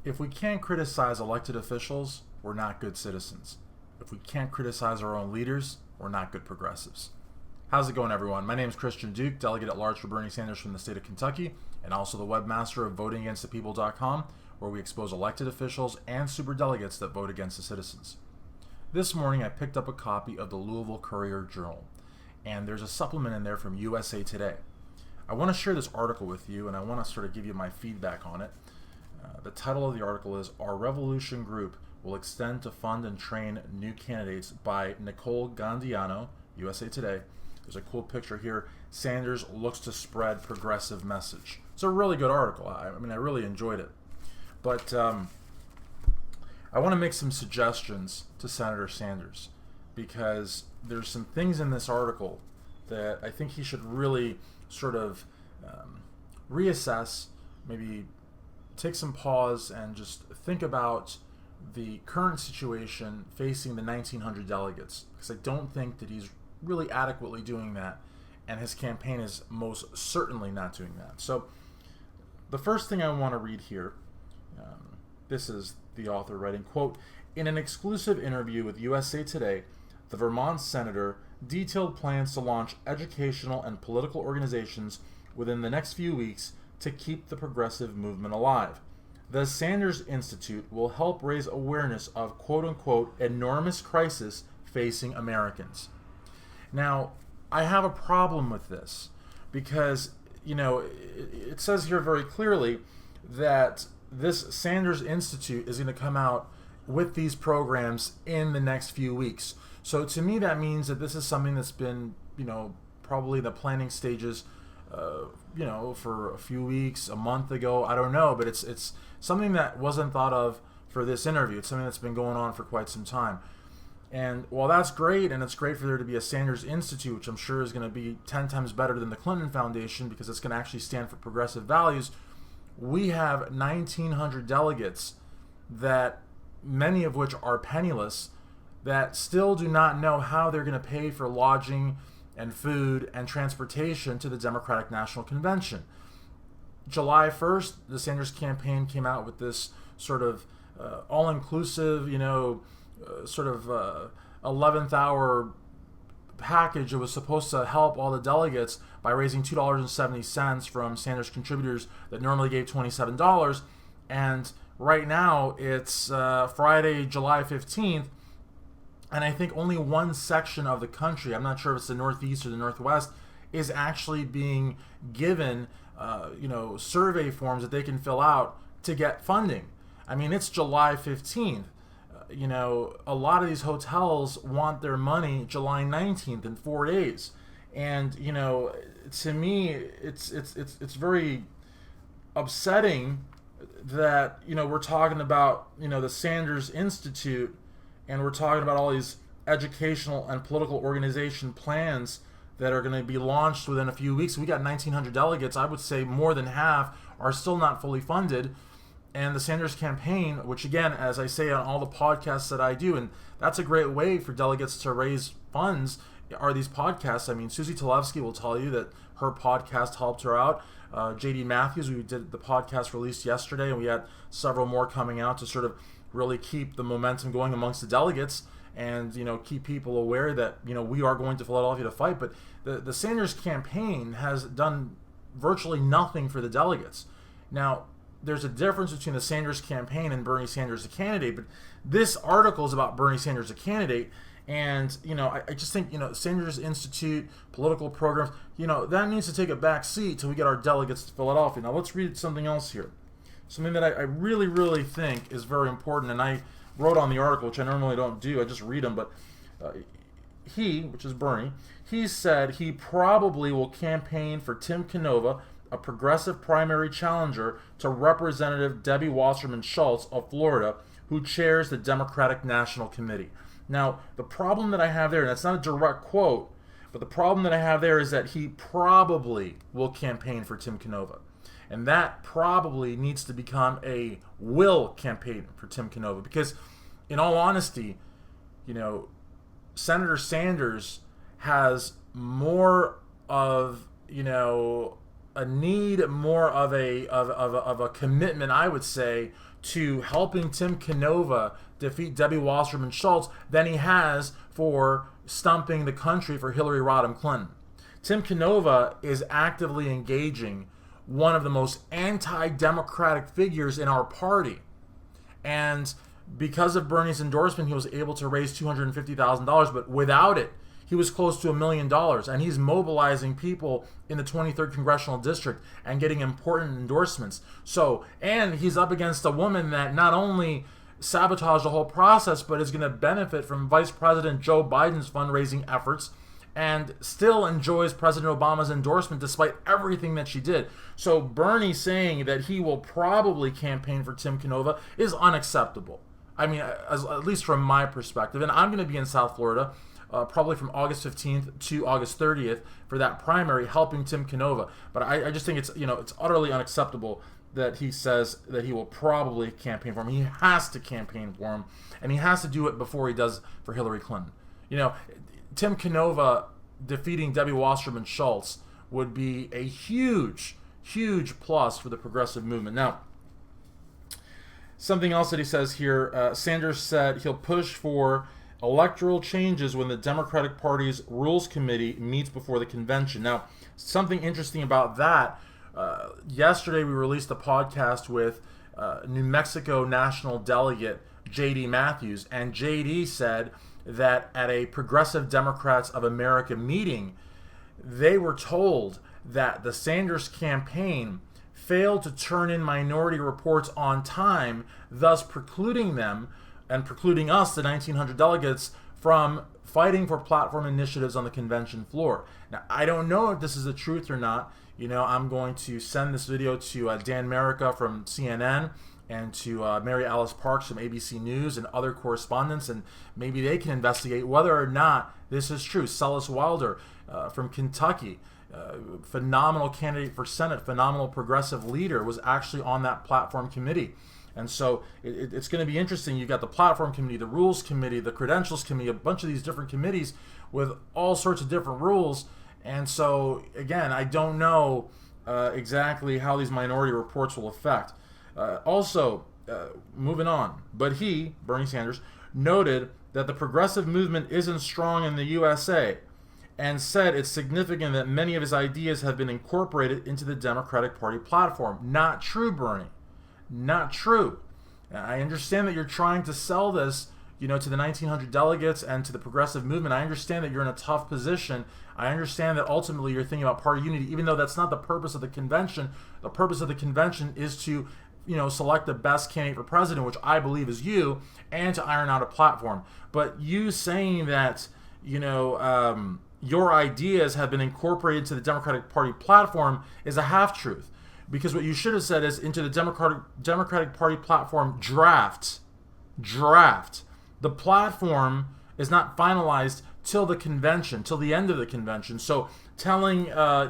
If we can't criticize elected officials, we're not good citizens. If we can't criticize our own leaders, we're not good progressives. How's it going, everyone? My name is Christian Duke, delegate at large for Bernie Sanders from the state of Kentucky, and also the webmaster of votingagainstthepeople.com, where we expose elected officials and superdelegates that vote against the citizens. This morning, I picked up a copy of the Louisville Courier-Journal, and there's a supplement in there from USA Today. I want to share this article with you, and I want to sort of give you my feedback on it. The title of the article is Our Revolution Group Will Extend to Fund and Train New Candidates by Nicole Gandiano, USA Today. There's a cool picture here. Sanders looks to spread progressive message. It's a really good article. I really enjoyed it. But I want to make some suggestions to Senator Sanders because there's some things in this article that I think he should really sort of reassess, maybe take some pause and just think about the current situation facing the 1,900 delegates, because I don't think that he's really adequately doing that, and his campaign is most certainly not doing that. So the first thing I want to read here, this is the author writing, quote, "In an exclusive interview with USA Today, the Vermont senator detailed plans to launch educational and political organizations within the next few weeks to keep the progressive movement alive. The Sanders Institute will help raise awareness of quote-unquote enormous crisis facing Americans." Now, I have a problem with this because, it says here very clearly that this Sanders Institute is going to come out with these programs in the next few weeks. So to me, that means that this is something that's been, probably the planning stages for a few weeks, a month ago, I don't know, but it's something that wasn't thought of for this interview. It's something that's been going on for quite some time. And while that's great, and it's great for there to be a Sanders Institute, which I'm sure is going to be 10 times better than the Clinton Foundation because it's going to actually stand for progressive values, we have 1,900 delegates that many of which are penniless that still do not know how they're going to pay for lodging and food and transportation to the Democratic National Convention. July 1st, the Sanders campaign came out with this sort of all-inclusive, 11th hour package. It was supposed to help all the delegates by raising $2.70 from Sanders contributors that normally gave $27. And right now, it's Friday, July 15th, and I think only one section of the country, I'm not sure if it's the Northeast or the Northwest, is actually being given, survey forms that they can fill out to get funding. I mean, it's July 15th. A lot of these hotels want their money July 19th in 4 days. And, to me, it's very upsetting that, we're talking about, the Sanders Institute, and we're talking about all these educational and political organization plans that are going to be launched within a few weeks. We got 1,900 delegates. I would say more than half are still not fully funded. And the Sanders campaign, which again, as I say on all the podcasts that I do, and that's a great way for delegates to raise funds, are these podcasts. I mean, Susie Talevsky will tell you that her podcast helped her out. JD Matthews, we did the podcast released yesterday, and we had several more coming out to sort of really keep the momentum going amongst the delegates and, keep people aware that, we are going to Philadelphia to fight. But the Sanders campaign has done virtually nothing for the delegates. Now, there's a difference between the Sanders campaign and Bernie Sanders the candidate, but this article is about Bernie Sanders the candidate. And, I just think, Sanders Institute, political programs, that needs to take a back seat till we get our delegates to Philadelphia. Now, let's read something else here. Something that I really, really think is very important, and I wrote on the article, which I normally don't do, I just read them, but he, which is Bernie, he said he probably will campaign for Tim Canova, a progressive primary challenger to Representative Debbie Wasserman Schultz of Florida, who chairs the Democratic National Committee. Now, the problem that I have there, and that's not a direct quote, but the problem that I have there is that he probably will campaign for Tim Canova. And that probably needs to become a will campaign for Tim Canova. Because, in all honesty, Senator Sanders has more of, a need, more of a commitment, I would say, to helping Tim Canova defeat Debbie Wasserman Schultz than he has for stumping the country for Hillary Rodham Clinton. Tim Canova is actively engaging one of the most anti-democratic figures in our party. And because of Bernie's endorsement, he was able to raise $250,000, but without it, he was close to $1 million. And he's mobilizing people in the 23rd Congressional District and getting important endorsements. So, and he's up against a woman that not only sabotaged the whole process, but is going to benefit from Vice President Joe Biden's fundraising efforts and still enjoys President Obama's endorsement despite everything that she did. So Bernie saying that he will probably campaign for Tim Canova is unacceptable. I mean, at least from my perspective. And I'm going to be in South Florida probably from August 15th to August 30th for that primary, helping Tim Canova. But I just think it's, it's utterly unacceptable that he says that he will probably campaign for him. He has to campaign for him, and he has to do it before he does for Hillary Clinton. Tim Canova defeating Debbie Wasserman Schultz would be a huge, huge plus for the progressive movement. Now, something else that he says here, Sanders said he'll push for electoral changes when the Democratic Party's Rules Committee meets before the convention. Now, something interesting about that, yesterday we released a podcast with New Mexico National Delegate J.D. Matthews, and J.D. said that at a Progressive Democrats of America meeting, they were told that the Sanders campaign failed to turn in minority reports on time, thus precluding them and precluding us, the 1,900 delegates, from fighting for platform initiatives on the convention floor. Now, I don't know if this is the truth or not. I'm going to send this video to Dan Merica from CNN and to Mary Alice Parks from ABC News and other correspondents, and maybe they can investigate whether or not this is true. Celeste Wilder from Kentucky, phenomenal candidate for Senate, phenomenal progressive leader, was actually on that platform committee. And so it's going to be interesting. You've got the platform committee, the rules committee, the credentials committee, a bunch of these different committees with all sorts of different rules. And so, again, I don't know exactly how these minority reports will affect. Moving on, but he, Bernie Sanders, noted that the progressive movement isn't strong in the USA and said it's significant that many of his ideas have been incorporated into the Democratic Party platform. Not true, Bernie. Not true. I understand that you're trying to sell this, to the 1,900 delegates and to the progressive movement. I understand that you're in a tough position. I understand that ultimately you're thinking about party unity, even though that's not the purpose of the convention. The purpose of the convention is to select the best candidate for president, which I believe is you, and to iron out a platform. But you saying that, your ideas have been incorporated to the Democratic Party platform is a half-truth. Because what you should have said is into the Democratic Party platform draft. The platform is not finalized till the convention, till the end of the convention. So telling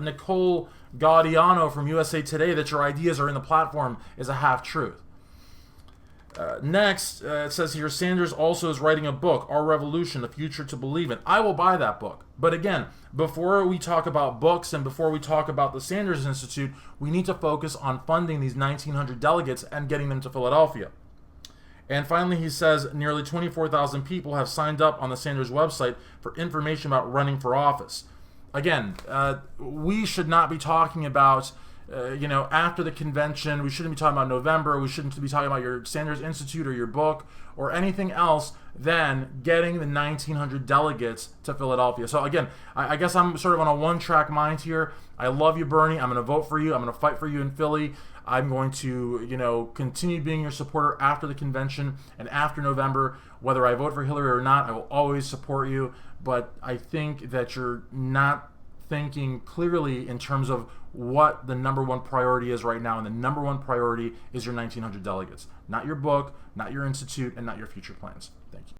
Nicole Gaudiano from USA Today that your ideas are in the platform is a half-truth. Next, it says here, Sanders also is writing a book, Our Revolution, A Future to Believe in. I will buy that book. But again, before we talk about books and before we talk about the Sanders Institute, we need to focus on funding these 1,900 delegates and getting them to Philadelphia. And finally, he says nearly 24,000 people have signed up on the Sanders website for information about running for office. Again, we should not be talking about after the convention. We shouldn't be talking about November. We shouldn't be talking about your Sanders Institute or your book or anything else than getting the 1,900 delegates to Philadelphia. So again, I guess I'm sort of on a one-track mind here. I love you, Bernie. I'm going to vote for you. I'm going to fight for you in Philly. I'm going to, continue being your supporter after the convention and after November. Whether I vote for Hillary or not, I will always support you. But I think that you're not thinking clearly in terms of what the number one priority is right now, and the number one priority is your 1,900 delegates, not your book, not your institute, and not your future plans. Thank you.